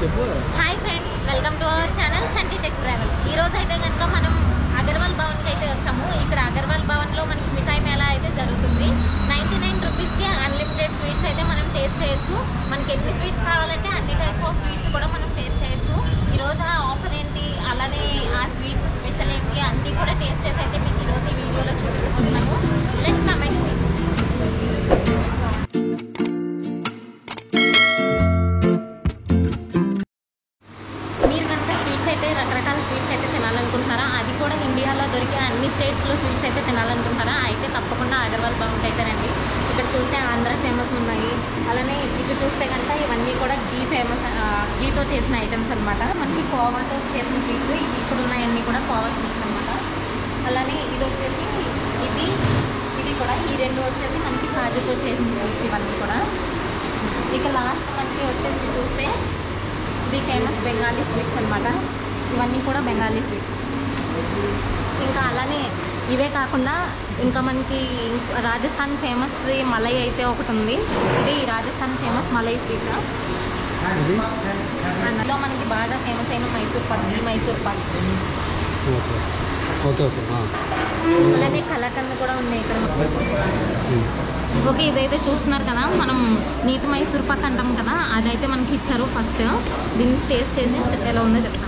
Hi friends, welcome to our channel Chanti tech travel. ఈ రోజు అయితే కనుక మనం అగర్వాల్ భవన్కి అయితే వచ్చాము. ఇక్కడ అగర్వాల్ భవన్లో మనకి మిఠాయి మేళా అయితే జరుగుతుంది. 99 రూపీస్కి అన్లిమిటెడ్ స్వీట్స్ అయితే మనం టేస్ట్ చేయొచ్చు. మనకి ఎన్ని స్వీట్స్ కావాలంటే అన్ని టైప్స్ ఆఫ్ స్వీట్స్ కూడా మనం టేస్ట్ చేయొచ్చు. ఈరోజు ఆ ఆఫర్ ఏంటి, అలానే ఆ స్వీట్స్ స్పెషల్ ఏంటి అన్నీ కూడా టేస్ట్ చేసి అయితే మీకు ఈరోజు ఈ వీడియోలో చూపించుకుంటున్నాము. Let's comment. రకరకాల స్వీట్స్ అయితే తినాలనుకుంటున్నారా, అది కూడా ఇండియాలో దొరికే అన్ని స్టేట్స్లో స్వీట్స్ అయితే తినాలనుకుంటారా, అయితే తప్పకుండా అగర్వాల్ భవన్కి అయితే రండి. ఇక్కడ చూస్తే ఆంధ్ర ఫేమస్ ఉన్నాయి, అలానే ఇటు చూస్తే కనుక ఇవన్నీ కూడా గీతో చేసిన ఐటమ్స్ అనమాట. మనకి కోవాతో చేసిన స్వీట్స్ ఇప్పుడు ఉన్నాయన్నీ కూడా కోవా స్వీట్స్ అనమాట. అలానే ఇది వచ్చేసి ఇది కూడా ఈ రెండు వచ్చేసి మనకి కాజుతో చేసిన స్వీట్స్ ఇవన్నీ కూడా. ఇక లాస్ట్ మనకి వచ్చేసి చూస్తే ఇది ఫేమస్ బెంగాలీ స్వీట్స్ అనమాట. ఇవన్నీ కూడా బెంగాలీ స్వీట్స్. ఇంకా అలానే ఇవే కాకుండా ఇంకా మనకి రాజస్థాన్ ఫేమస్ మలై అయితే ఒకటి ఉంది. ఇది రాజస్థాన్ ఫేమస్ మలై స్వీట్. అందులో మనకి బాగా ఫేమస్ అయిన మైసూర్ పాక్. అలానే కలాకండ్ కూడా ఉన్నాయి ఇక్కడ. ఓకే, ఇదైతే చూస్తున్నారు కదా, మనం నీతి మైసూర్ పాక్ అంటాం కదా, అదైతే మనకి ఇచ్చారు. ఫస్ట్ దీన్ని టేస్ట్ చేసి ఎలా ఉందో చెప్తాము.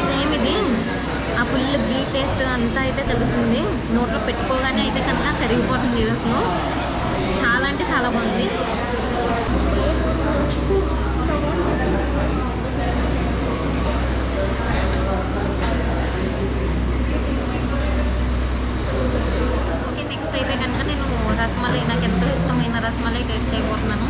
సేమ్ ఇది ఆ ఫుల్ గీ టేస్ట్ అంతా అయితే తెలుస్తుంది. నోట్లో పెట్టుకోగానే అయితే కనుక కరిగిపోతుంది. ఇది అసలు చాలా అంటే చాలా బాగుంది. ఓకే, నెక్స్ట్ అయితే కనుక నేను రసమలై, నాకు ఎంతో ఇష్టమైన రసమలై టేస్ట్ చేయబోతున్నాను.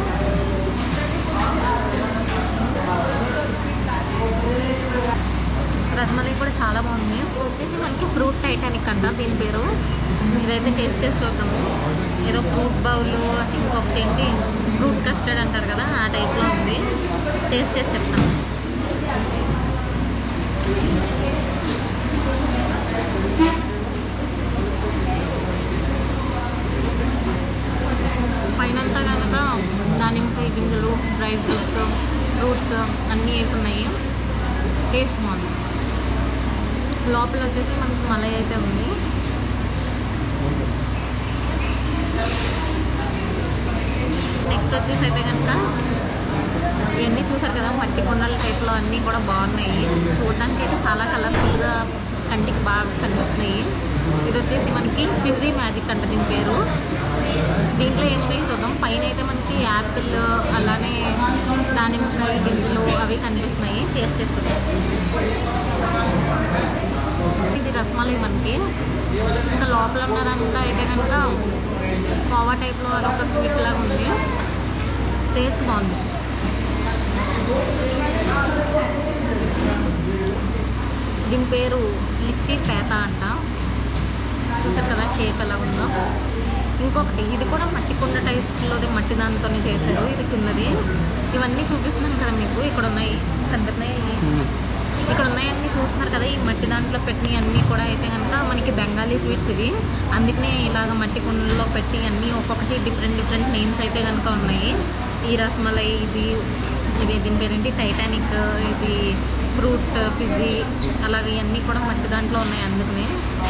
రసమలై కూడా చాలా బాగుంది. ఇది వచ్చేసి మనకి ఫ్రూట్ టైటానిక్ అంట దీని పేరు. ఇదైతే టేస్ట్ చేసి చూద్దాము. ఏదో ఫ్రూట్ బౌల్, ఇంకొకటి ఏంటి ఫ్రూట్ కస్టర్డ్ అంటారు కదా, ఆ టైప్లో ఉంది. టేస్ట్ చేసి చెప్తాను. పైనంతా కనుక దానిమ్మకాయ గింజలు, డ్రై ఫ్రూట్స్ అన్నీ వేసి ఉన్నాయి. టేస్ట్ బాగుంది. లోపల వచ్చేసి మనకి మలై అయితే ఉంది. నెక్స్ట్ వచ్చేసి అయితే కనుక ఇవన్నీ చూసారు కదా, మట్టి కొండల టైప్లో అన్నీ కూడా బాగున్నాయి. చూడడానికి అయితే చాలా కలర్ఫుల్గా కంటికి బాగా కనిపిస్తున్నాయి. ఇది వచ్చేసి మనకి ఫిజీ మ్యాజిక్ అంట దీని పేరు. దీంట్లో ఏమున్నాయి చూద్దాం. పైన అయితే మనకి యాపిల్, అలానే దానిమ్మకాయ గింజలు అవి కనిపిస్తున్నాయి. టేస్ట్ చేసి చూద్దాం. ఇది రసమలై మనకి. ఇంకా లోపల ఉన్నదంతా అయితే కనుక కోవా టైప్లో అదొక స్వీట్ లాగా ఉంది. టేస్ట్ బాగుంది. దీని పేరు లిచ్చి పేత అంట. చూసారు కదా షేప్ ఎలా ఉందో. ఇంకొకటి ఇది కూడా మట్టి కుండ టైప్లోది, మట్టి దాంతోనే చేశారు. ఇది కిందది. ఇవన్నీ చూపిస్తున్నాను కదా మీకు. ఇక్కడ ఉన్నాయి కనిపిస్తున్నాయి. ఇక్కడ ఉన్నాయన్నీ చూస్తున్నారు కదా, ఈ మట్టి దాంట్లో పెట్టినవి అన్నీ కూడా అయితే కనుక మనకి బెంగాలీ స్వీట్స్ ఇవి. అందుకనే ఇలాగ మట్టి కుండలో పెట్టి అన్నీ ఒక్కొక్కటి డిఫరెంట్ నేమ్స్ అయితే కనుక ఉన్నాయి. ఈ రసమలై, ఇది దీని పేరేంటి టైటానిక్, ఇది ఫ్రూట్ ఫిజీ, అలాగే ఇవన్నీ కూడా మట్టి దాంట్లో ఉన్నాయి. అందుకనే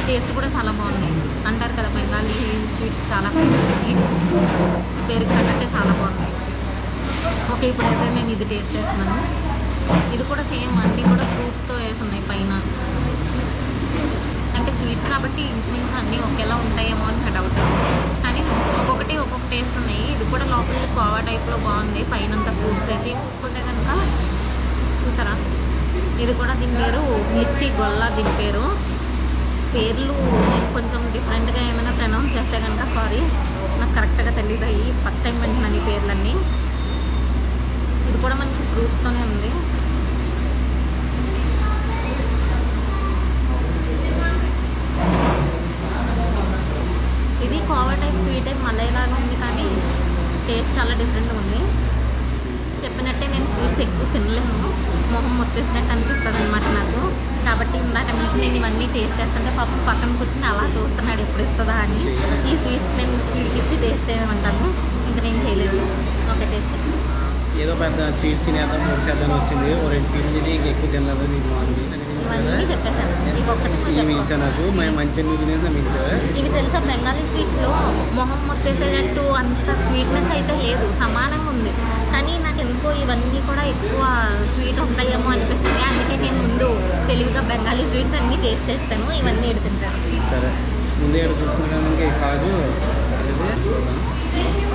టేస్ట్ కూడా చాలా బాగున్నాయి. అంటారు కదా బెంగాలీ స్వీట్స్ చాలా బాగున్నాయి, పేరుకి తగ్గట్టే చాలా బాగున్నాయి. ఓకే, ఇప్పుడైతే నేను ఇది టేస్ట్ చేస్తున్నాను. ఇది కూడా సేమ్ అన్నీ కూడా ఫ్రూట్స్తో వేసి ఉన్నాయి పైన. అంటే స్వీట్స్ కాబట్టి ఇంచుమించు అన్నీ ఒకేలా ఉంటాయేమో అని డౌట్, కానీ ఒక్కొక్కటి ఒక్కొక్క టేస్ట్ ఉన్నాయి. ఇది కూడా లోపల కోవా టైప్లో బాగుంది. పైన అంతా ఫ్రూట్స్ వేసి చూసుకుంటే కనుక చూసారా, ఇది కూడా దీని పేరు లిచ్చి గొల్ల. దీని పేర్లు కొంచెం డిఫరెంట్గా ఏమైనా ప్రొనౌన్స్ చేస్తే కనుక సారీ, నాకు కరెక్ట్గా తెలియదు. అయ్యి ఫస్ట్ టైం వింటున్నాను ఈ పేర్లన్నీ. ఇది కూడా మనకి ఫ్రూట్స్తోనే ఉంది. ఇది కోవా టైప్ స్వీట్ టైప్ మలైలాగా ఉంది, కానీ టేస్ట్ చాలా డిఫరెంట్గా ఉంది. చెప్పినట్టే నేను స్వీట్స్ ఎక్కువ తినలేను, మొహం మొత్తేసినట్టు అనిపిస్తుంది అనమాట నాకు. కాబట్టి ఇందాక నుంచి నేను ఇవన్నీ టేస్ట్ చేస్తుంటే పాపం పక్కన కూర్చొని అలా చూస్తున్నాడు ఎప్పుడు ఇస్తుందా అని. ఈ స్వీట్స్ నేను వీడికి టేస్ట్ చేయమంటాను. ఇంకా నేను చేయలేదు. ఓకే టేస్ట్ ఏదో పెద్ద స్వీట్స్ తినేద్దాం చేద్దాం వచ్చింది. ఓ 2 పీసులు తిని ఇంకా ఎక్కువ తినలేదు. నీకు బాగుంది ఇవన్నీ చెప్పేసాను. మించా నాకు మంచి నువ్వు తినేది మించా. ఇవి తెలుసా బెంగాలీ స్వీట్స్లో మొహం మొత్తేసేటట్టు అంత స్వీట్నెస్ అయితే లేదు, సమానంగా ఉంది. కానీ నాకు ఎందుకో ఇవన్నీ కూడా ఎక్కువ స్వీట్ వస్తాయేమో అనిపిస్తుంది. అందుకే నేను ముందు తెలివిగా బెంగాలీ స్వీట్స్ అన్నీ టేస్ట్ చేస్తాను. ఇవన్నీ ఎడుతుంటాను. సరే ముందే ఎడు చూసుకున్నాక కాదు.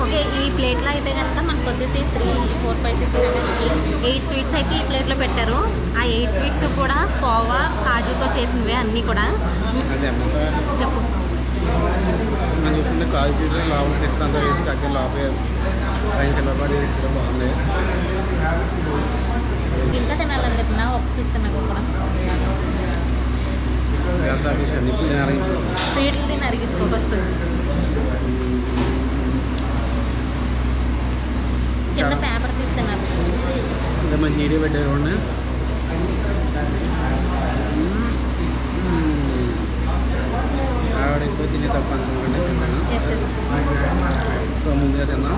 ఓకే ఈ ప్లేట్లో అయితే కనుక మనకు వచ్చేసి 3, 4, 5, 6, 7, 8 స్వీట్స్ అయితే ఈ ప్లేట్లో పెట్టారు. ఆ 8 స్వీట్స్ కూడా కోవా కాజుతో చేసినవే అన్నీ కూడా. చెప్పు. మనం చూసుకుంటే కాజు స్వీట్ లోపల తెస్తా అంతా వేసి చక్కగా లోపల పైన సిల్లపాటి కూడా బాగుంది. ఇంకా తినాలనుకుంటున్నా ఒక స్వీట్ తినకుండా స్వీట్లు తిని అరిగించుకో ఫస్ట్. కింద పేపర్ తీస్తున్నారు. ఇంకా మంచి నీట్గా పెట్టారు. ఆవిడ ఎక్కువ తినే తప్ప అనుకుంటే తింటాను. సో ముందుగా తిన్నాం.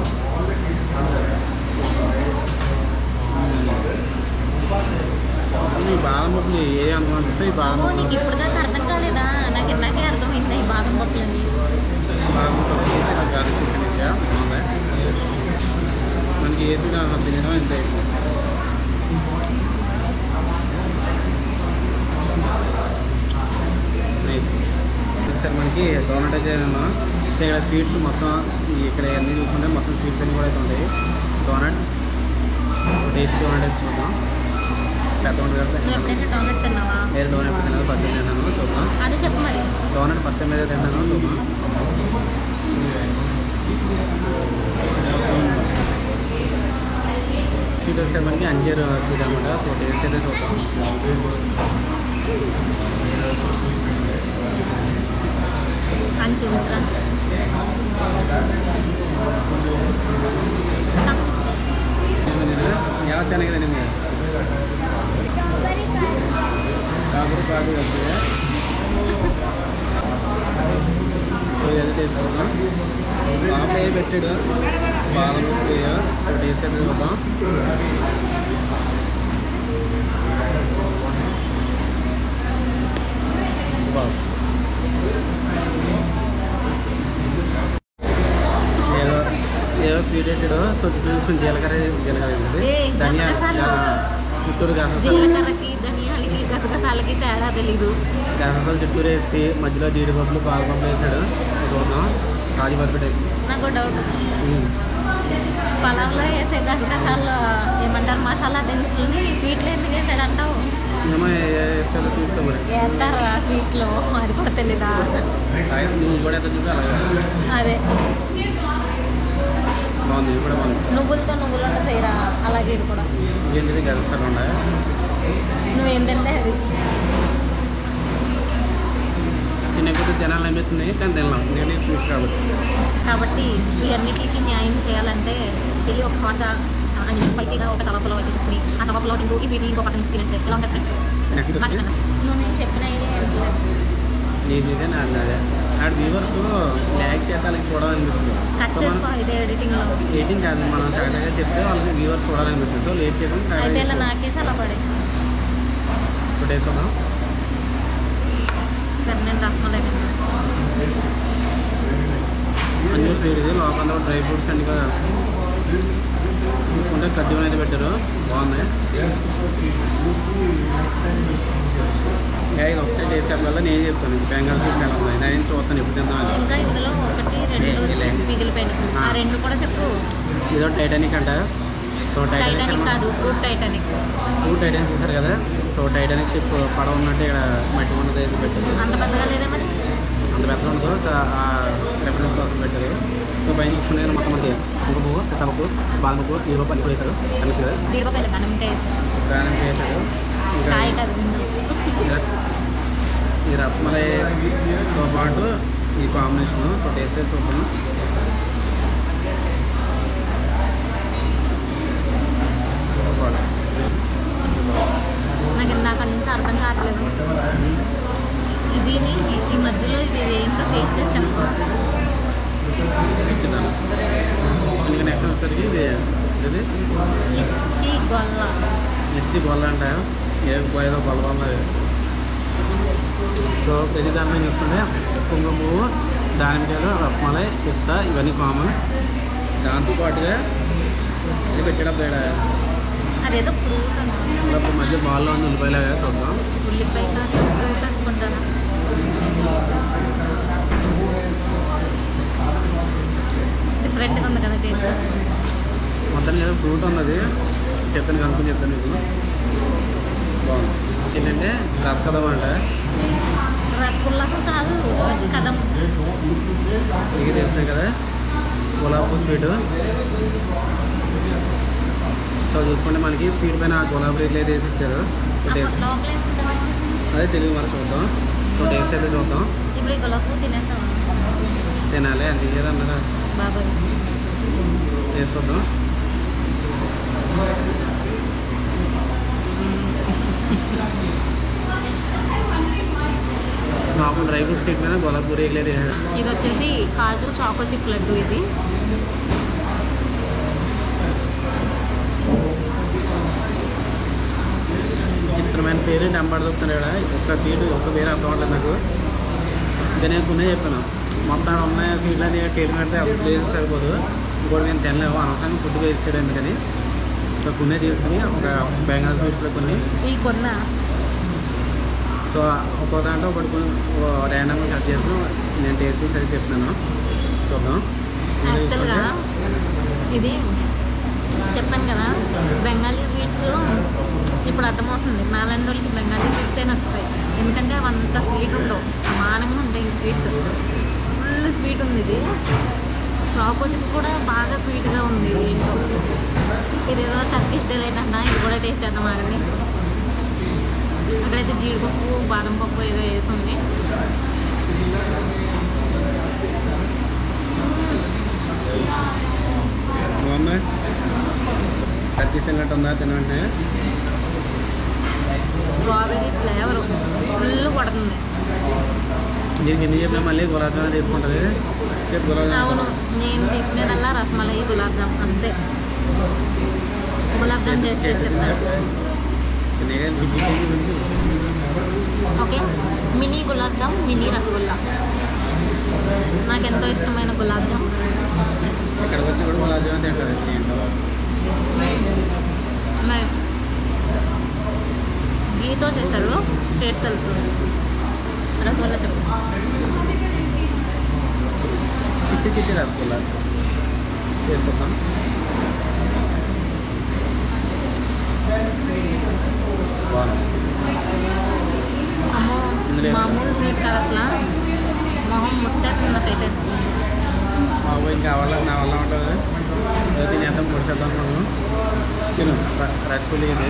ఈ బాదం పప్పులు ఏ అనుకుంటే ఈ బాదం పప్పులు నీకు ఇప్పుడు దాకా అర్థం కాలేదా? నాకు ఇందాకే అర్థమైందా ఈ బాదం పప్పులు అని. బాదం పప్పులు వేసి నాకు గార్లిక్ బాగుంది. మనకి వేసి తినడం ఎంత సార్ మనకి డోనట్ అయితే ఇక్కడ స్వీట్స్ మొత్తం ఇక్కడ అన్నీ చూసుకుంటే మొత్తం స్వీట్స్ అన్నీ కూడా అయితే ఉంటాయి. డోనట్ టేస్ట్ డోనట్ అయితే చూద్దాం. పెద్ద డోనట్ తిన్నావా? వేరే డోనట్ తిన్నాను ఫస్ట్ టైం తిన్నాను. చూద్దాం. అదే చెప్పు మరి. డోనట్ ఫస్ట్ టైం అయితే తిన్నాను. చూద్దాం. స్వీట్ వచ్చే మనకి అంజీర్ స్వీట్ అనమాట. సో టేస్ట్ అయితే చూద్దాం. అని చూసరా ಯಾವ ಚೆನ್ನಾಗಿದೆ ನಿಮಗೆ? ಕಾದು ಬರ್ತಿದೆ. సో ఇది టేస్ట్ చూద్దాం. సాఫ్ట్ అయ్యి పెట్టాడు బాదం సో టేస్ట్ అయితే చూద్దాం. ఏదో స్వీట్ పెట్టాడు. సో చూసుకుని జీలకర్ర ధనియా చుట్టూరు జీలకర్రకి ధనియాలకి గసగసాలకి తేడా తెలీదు. గసగసాలు చుట్టూరు వేసి మధ్యలో జీడిపప్పులు పాలపప్పు వేసాడు. చూద్దాం. కాజు బర్ఫీ టైప్. నాకు డౌట్, పలావ్లో వేసే గసగసాలు ఏమంటారు మసాలా దినుసులని స్వీట్లో ఎందుకు వేసాడు అంటావు? ఏమో వేస్తాడు స్వీట్స్ కూడా వేస్తారు ఆ స్వీట్లో, అది కూడా తెలీదా? నువ్వు కూడా ఎంత చూపి అలాగే అదే బాగుంది. ఇది కూడా బాగుంది. నువ్వులతో నువ్వులను చేయరా అలాగే ఇది కూడా. ఏంటిది గసగసాలు ఉన్నాయి. నువ్వేం తింటే అది తినకపోతే జనాలు అనిపిస్తుంది కానీ తినలేం. నేను స్వీట్స్ కాబట్టి ఈ అన్నిటికీ న్యాయం చేయాలంటే వెళ్ళి ఒక పాట స్పైసీగా ఒక తవపలో అయితే చెప్పి ఆ తవపలో తింటూ ఈ స్వీట్ ఇంకో పక్క నుంచి తినేస్తే ఎలా ఉంటుంది ఫ్రెండ్స్? నువ్వు నేను చెప్పిన నీదే నాదే ఆడ వ్యూవర్స్ ల్యాక్ చేతాలకి చూడాలనిపిస్తుంది. కట్ చేసుకో ఇదే ఎడిటింగ్ కాదు, మనం చక్కగా చెప్తే వాళ్ళకి వ్యూవర్స్ చూడాలనిపిస్తుంది. సో లేట్ చేయడం నాకేసి అలా పడే కొట్టేసుకుందాం. సరే నేను రసమలై అన్నీ స్వీట్ ఇది. లోపల డ్రై ఫ్రూట్స్ అన్ని కదా చూసుకుంటే ఖర్జూరం అయితే పెట్టారు. బాగున్నాయి. ఇది ఒకటే టేస్ట్ వల్ల నేను చెప్తాను బెంగాల్ స్వీట్స్ ఎలా ఉన్నాయి. నేను చూస్తాను ఎప్పుడు తిందాం. ఇంకా ఇందులో 1, 2 మిగిలిపోయినాయి. ఆ 2 కూడా చెప్పు. ఇదో టైటానిక్ అంట. సో టైటానిక్ కాదు, ఫుడ్ టైటానిక్. ఫుడ్ టైటానిక్ చూసారు కదా. సో టైటానిక్ షిప్ పడవ ఉన్నట్టు ఇక్కడ మట్టి ఉన్నది అయితే పెట్టారు. అంత పెద్దగా లేదా మరి? అంత పెద్ద ఉండదు. సో ఆ రెఫరెన్స్ కోసం పెట్టారు. సో పైన చూసుకునే మొత్తం మనకి కుంకుమ పెసరపప్పు బాదపప్పు జీడిపప్పు అన్ని వేసారు. అనిపిస్తుంది కదా. జీడిపప్పు ప్రాణం వేసారు. ఈ రసమలైతో పాటు ఈ కాంబినేషన్. సో టేస్ట్ అయితే చూద్దాం. నాకు ఇందాక నుంచి అర్థం కావట్లేదు. దీని ఈ మధ్యలో ఇది ఏంటో టేస్ట్ చేసి చెప్తాను. ఇచ్చుతాను. ఇంకా నెక్స్ట్ వచ్చేసరికి ఇది లిచ్చి గొల్ల. లిచ్చి గొల్ల అంటే ఏదో గొల్ల వల్ల. సో ప్రతి దాని మీద చూసుకుంటే కుంకుమ పువ్వు, దానిమ్మకాయలు, రసమలై, పిస్తా ఇవన్నీ కామన్. దాంతోపాటుగా ఇది పెట్టేటప్పుడు అదేదో ఫ్రూట్ ఇప్పుడు మధ్య బాల్లో ఉంది ఉల్లిపాయలాగా చూద్దాం. ఉల్లిపాయ ఫ్రూట్ అనుకుంటాను. డిఫరెంట్గా ఉంది కదా టేస్ట్. మొత్తానికి ఏదో ఫ్రూట్ ఉన్నది చెప్తాను కనుక్కొని చెప్తాను మీకు. బాగుంది. ఏంటంటే రసకదం అంట. రసగుల్లాకు కాదు రసకదం. ఇది తెలుస్తుంది కదా గులాబీ స్వీటు. సో చూసుకుంటే మనకి స్వీట్ పైన గులాబీ రేట్లు అయితే వేసి ఇచ్చారు. టేస్ట్ అదే తెలుగు మరి చూద్దాం. సో టేస్ట్ అయితే చూద్దాం. ఇప్పుడు ఈ గులాబీ తినేస్తాం. తినాలి అంతే ఏదన్నారా బాబాయ్ టేస్ట్ చూద్దాం. మామూలు డ్రై ఫ్రూట్ స్వీట్ మీద గులాబీ రేట్లు అయితే వేసాడు. ఇది వచ్చేసి కాజు చాకో చిప్ లడ్డు. ఇది చిత్రమైన పేరు నెంబర్ చెప్తున్నాడు ఇక్కడ. ఒక్క స్వీట్ ఒక్క పేరు అర్థం అవ్వట్లేదు నాకు. ఇంకా నేను కొనే చెప్పాను మొత్తం ఉన్నాయి స్వీట్లు అని టేస్ట్ పెడితే అప్పుడు ప్లేస్ సరిపోదు. ఇంకోటి నేను తినలేము అనవసరంగా ఫుడ్ వేస్తాడు ఎందుకని. సో కొన్నే తీసుకుని ఒక బెంగాల్ స్వీట్స్లో కొన్ని కొన్నా. సో ఒక్కో దాంట్లో ఒకటి కొన్ని ర్యాండమ్గా సెట్ చేసుకుని నేను టేస్ట్ సరి చెప్తున్నాను. చూద్దాం. యాక్చువల్గా ఇది చెప్పాను కదా బెంగాలీ స్వీట్స్ ఇప్పుడు అర్థమవుతుంది. నాలాంటి వాళ్ళకి బెంగాలీ స్వీట్సే నచ్చుతాయి. ఎందుకంటే అవి అంత స్వీట్ ఉండవు, సమానంగా ఉంటాయి ఈ స్వీట్స్. ఫుల్ స్వీట్ ఉంది ఇది. చాకో చిప్ కూడా బాగా స్వీట్గా ఉంది. ఏంటో ఇదేదో టర్కిష్ డిలైట్ అంట. ఇది కూడా టేస్ట్ చేద్దాం ఆగండి. అక్కడైతే జీడిపప్పు బాదం పప్పు ఏదో వేసి ఉంది. బాగుందా? టర్కిష్ తిన్నట్టు ఉందా తినంటే? స్ట్రాబెర్రీ ఫ్లేవర్ ఫుల్ పడుతుంది. దీనికి ఎన్ని చెప్పినా మళ్ళీ గులాబ్ జామున్ తీసుకుంటుంది. అవును, నేను తీసుకునేదల్లా రసమలై గులాబ్ జామ్ అంతే. గులాబ్ జామ్ టేస్ట్ చేసి చెప్తాను. Okay, mini gulab jam, mini rasgulla. నాకు ఎంతో ఇష్టమైన గులాబ్ జామ్. ఇక్కడికి వచ్చి కూడా గులాబ్ జామున్ తింటుంది. గీతో చేస్తారు. టేస్ట్ వెళ్తుంది. రసగుల్లా చెప్పు. చిట్టి చిట్టి రసగుల్లా చేస్తున్నాం. అమ్మో, మామూలు స్వీట్ కదా అసలు. మొహం ముత్తైతే ఇంకా నా వల్ల ఉంటుంది. తినేద్దాం పొడిచేద్దాం మనం. తిను రసగుల్లా ఇది.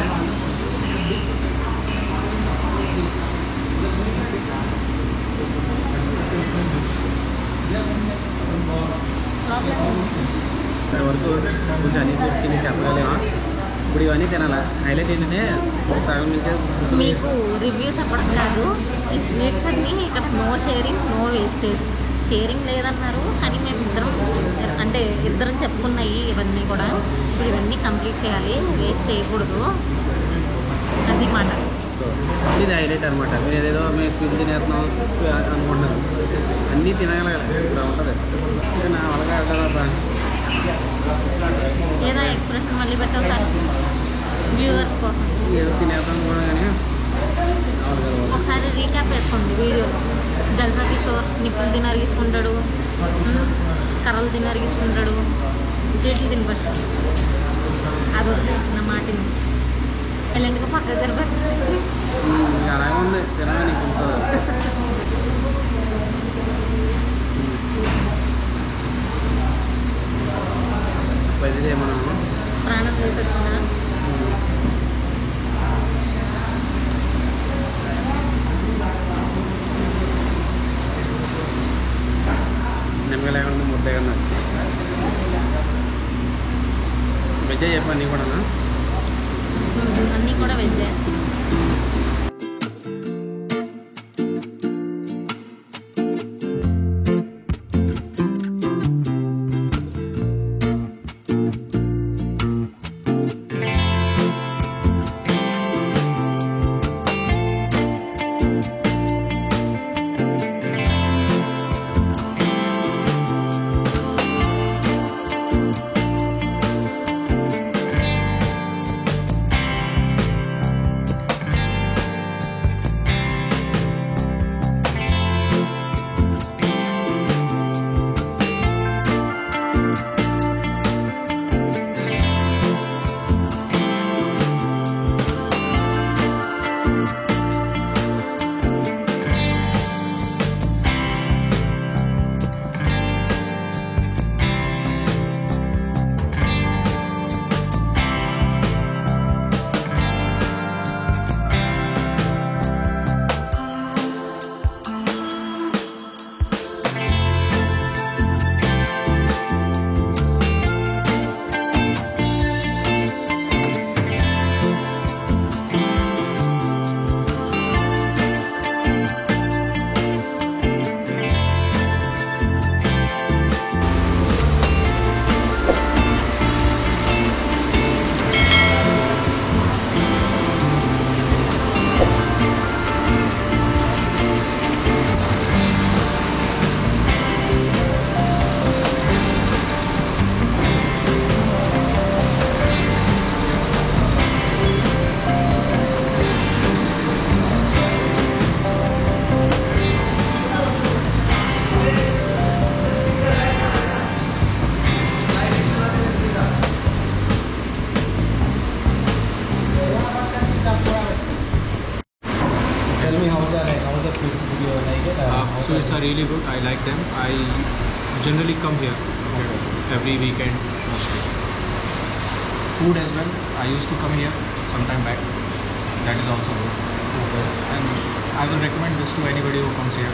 వరకు కొంచెం అన్ని ఫుడ్స్ తిని చెప్పగలేమా? ఇప్పుడు ఇవన్నీ తినాలా? హైలైట్ ఏంటంటే సగం నుంచే మీకు రివ్యూ చెప్పడం కాదు. ఈ స్వీట్స్ అన్నీ ఇక్కడ no sharing, no wastage. Sharing లేదన్నారు కానీ మేము ఇద్దరం చెప్పుకున్నాయి ఇవన్నీ కూడా. ఇప్పుడు ఇవన్నీ కంప్లీట్ చేయాలి, వేస్ట్ చేయకూడదు. అది మాట. ఇది హైలైట్ అనమాట. మీరు ఏదేదో మేము స్వీట్ తినేస్తున్నాం అనుకుంటున్నారు. అన్నీ తినగలగాలి. ఇప్పుడు ఉంటుంది. నా వల్ల అర్థమవుతా. ఏదో ఎక్స్ప్రెషన్ మళ్ళీ పెట్టావు సార్ వ్యూవర్స్ కోసం. ఏదో తినేద్దాం కూడా కానీ ఒకసారి రీక్యాప్ వేసుకోండి వీడియోలో. జల్సా కిషోర్ నిప్పులు తిని అరిగించుకుంటాడు, కర్రలు తిని అరిగించుకుంటాడు, ఇడ్లీట్లు తిని ఫస్ట్. అదొద్దు నా మాటిని ఎలాంటిగా పక్క జరపట్లేదు. అలాగే ఉంది తినగా నీకు బయట మనం ప్రాణం తీసి వచ్చిందా? నిమ్మగా లేకుండా ముద్ద కన్నా వెజ్ చెప్పండి కూడా అన్నీ కూడా వెజ్జే. really good. I like them. I generally come here every weekend mostly. Food as well. I used to come here sometime back. That is also good. And I will recommend this to anybody who comes here.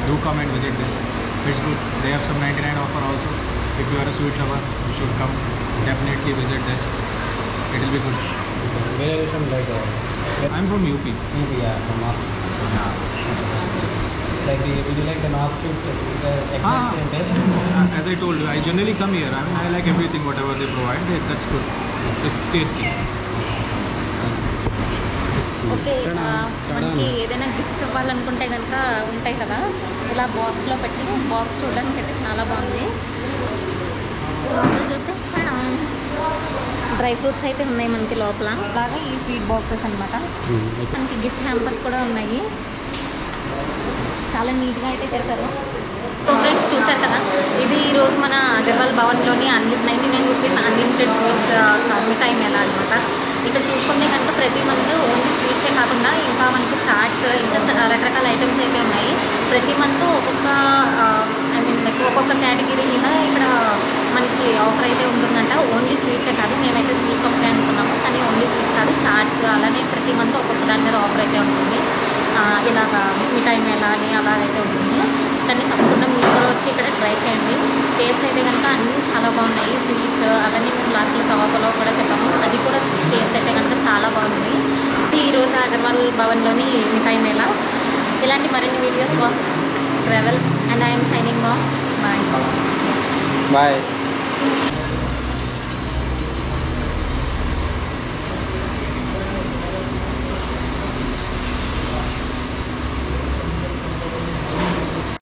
Do come and visit this. It's good. They have some 99 offer also. If you are a sweet lover, you should come. Definitely visit this. It will be good. Where are you from? Like, I'm from UP. yeah, from North. Yeah. Like, would you like the North Sweets? The exact same taste? As I told you, I generally come here. I mean, I like everything, whatever they provide. That's good. It's tasty. Okay మనకి ఏదైనా gifts ఇవ్వాలనుకుంటే కనుక ఉంటాయి కదా, ఇలా బాక్స్లో పెట్టి box చూడడానికి అయితే చాలా బాగుంది. లోపల చూస్తే డ్రై ఫ్రూట్స్ అయితే ఉన్నాయి మనకి లోపల. అలాగే ఈ స్వీట్ బాక్సెస్ అనమాట. మనకి గిఫ్ట్ హ్యాంపర్స్ కూడా ఉన్నాయి. చాలా నీట్గా అయితే చేశారు. సో ఫ్రెండ్స్ చూసారు కదా, ఇది ఈరోజు మన అగర్వాల్ భవన్లోని 99 రూపీస్ అన్లిమిటెడ్ స్వీట్స్ మిఠాయి మేళ అనమాట. ఇక్కడ చూసుకుంటే కనుక ప్రతి మంత్ ఓన్లీ స్వీట్సే కాకుండా ఇంకా మనకి చాట్స్, ఇంకా రకరకాల ఐటమ్స్ అయితే ఉన్నాయి. ప్రతి మంత్ ఒక్కొక్క ఐ మీన్ లైక్ ఒక్కొక్క కేటగిరీ మీద ఇక్కడ మనకి ఆఫర్ అయితే ఉంటుందంట. ఓన్లీ స్వీట్సే కాదు, మేమైతే స్వీట్స్ ఒకటే అనుకున్నాము, కానీ ఓన్లీ స్వీట్స్ కాదు, చాట్స్ అలానే ప్రతి మంత్ ఒక్కొక్క దాని మీద ఆఫర్ అయితే ఉంటుంది. ఇలాగ మిఠాయి మేళ అని అలాగైతే ఉంటుంది. కానీ తప్పకుండా మీరు కూడా వచ్చి ఇక్కడ ట్రై చేయండి. టేస్ట్ అయితే కనుక అన్నీ చాలా బాగున్నాయి. స్వీట్స్ అవన్నీ మేము లాస్ట్లో తవాకలో కూడా చెప్పాము, అది కూడా టేస్ట్ అయితే కనుక చాలా బాగుంది. ఈరోజు అగర్వాల్ భవన్లోని మిఠాయి మేళ. ఇలాంటి మరిన్ని వీడియోస్ కోసం travel and I'm signing off. Bye. Bye.